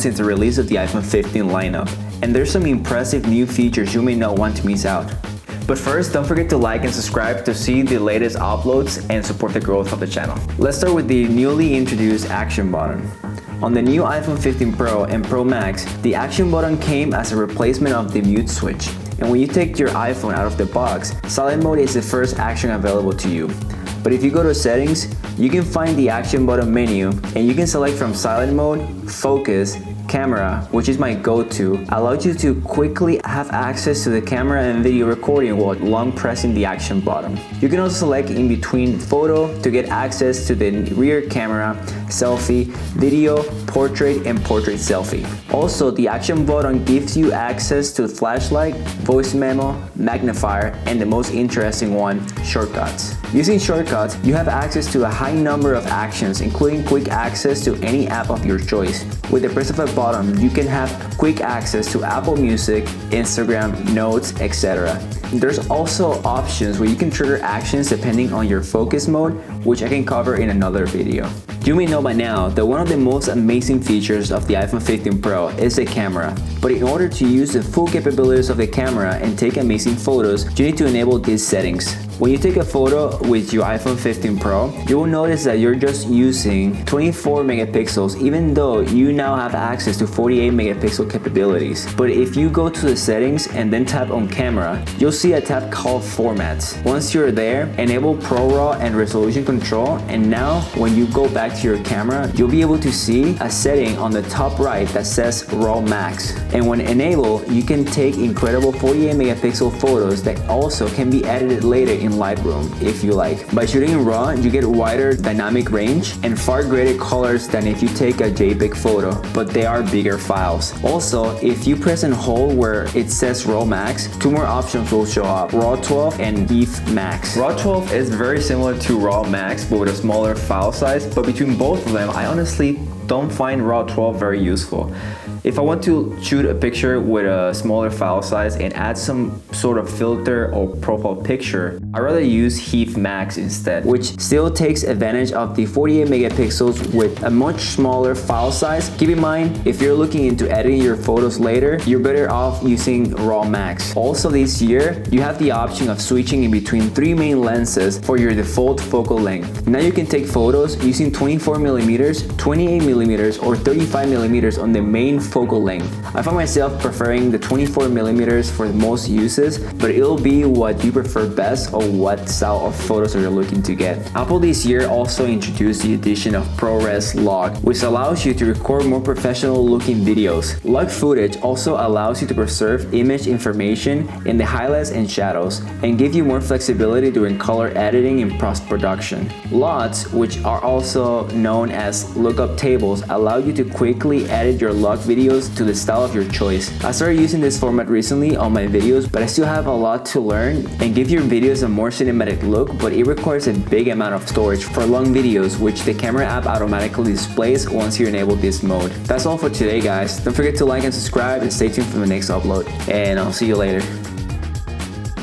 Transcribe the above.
months since the release of the iPhone 15 lineup, and there's some impressive new features you may not want to miss out. But first, don't forget to like and subscribe to see the latest uploads and support the growth of the channel. Let's start with the newly introduced action button. On the new iPhone 15 Pro and Pro Max, the action button came as a replacement of the mute switch. And when you take your iPhone out of the box, silent mode is the first action available to you. But if you go to settings, you can find the action button menu and you can select from silent mode, focus, camera, which is my go-to, allows you to quickly have access to the camera and video recording while long pressing the action button. You can also select in between photo to get access to the rear camera, selfie, video, portrait, and portrait selfie. Also, the action button gives you access to flashlight, voice memo, magnifier, and the most interesting one, shortcuts. Using shortcuts, you have access to a high number of actions, including quick access to any app of your choice. With the press of a button, you can have quick access to Apple Music, Instagram, Notes, etc. There's also options where you can trigger actions depending on your focus mode, which I can cover in another video. You may know by now that one of the most amazing features of the iPhone 15 Pro is the camera. But in order to use the full capabilities of the camera and take amazing photos, you need to enable these settings. When you take a photo with your iPhone 15 Pro, you will notice that you're just using 24 megapixels even though you now have access to 48 megapixel capabilities. But if you go to the settings and then tap on camera, you'll see a tab called formats. Once you're there, enable ProRAW and resolution control, and now when you go back to your camera, you'll be able to see a setting on the top right that says RAW Max. And when enabled, you can take incredible 48 megapixel photos that also can be edited later in Lightroom if you like. By shooting in RAW, you get wider dynamic range and far greater colors than if you take a JPEG photo, but they are bigger files. Also, if you press and hold where it says RAW Max, two more options will show up, RAW 12 and HEIF Max. RAW 12 is very similar to RAW Max but with a smaller file size, but between both of them, I honestly don't find RAW 12 very useful. If I want to shoot a picture with a smaller file size and add some sort of filter or profile picture, I'd rather use HEIF Max instead, which still takes advantage of the 48 megapixels with a much smaller file size. Keep in mind, if you're looking into editing your photos later, you're better off using RAW Max. Also this year, you have the option of switching in between three main lenses for your default focal length. Now you can take photos using 24mm, 28mm, or 35mm on the main focal length. I find myself preferring the 24mm for most uses, but it'll be what you prefer best or what style of photos you're looking to get. Apple this year also introduced the addition of ProRes Log, which allows you to record more professional looking videos. Log footage also allows you to preserve image information in the highlights and shadows and give you more flexibility during color editing in post-production. LUTs, which are also known as lookup tables, allow you to quickly edit your log videos to the style of your choice. I started using this format recently on my videos, but I still have a lot to learn and give your videos a more cinematic look, but it requires a big amount of storage for long videos, which the camera app automatically displays once you enable this mode. That's all for today, guys. Don't forget to like and subscribe and stay tuned for the next upload, and I'll see you later.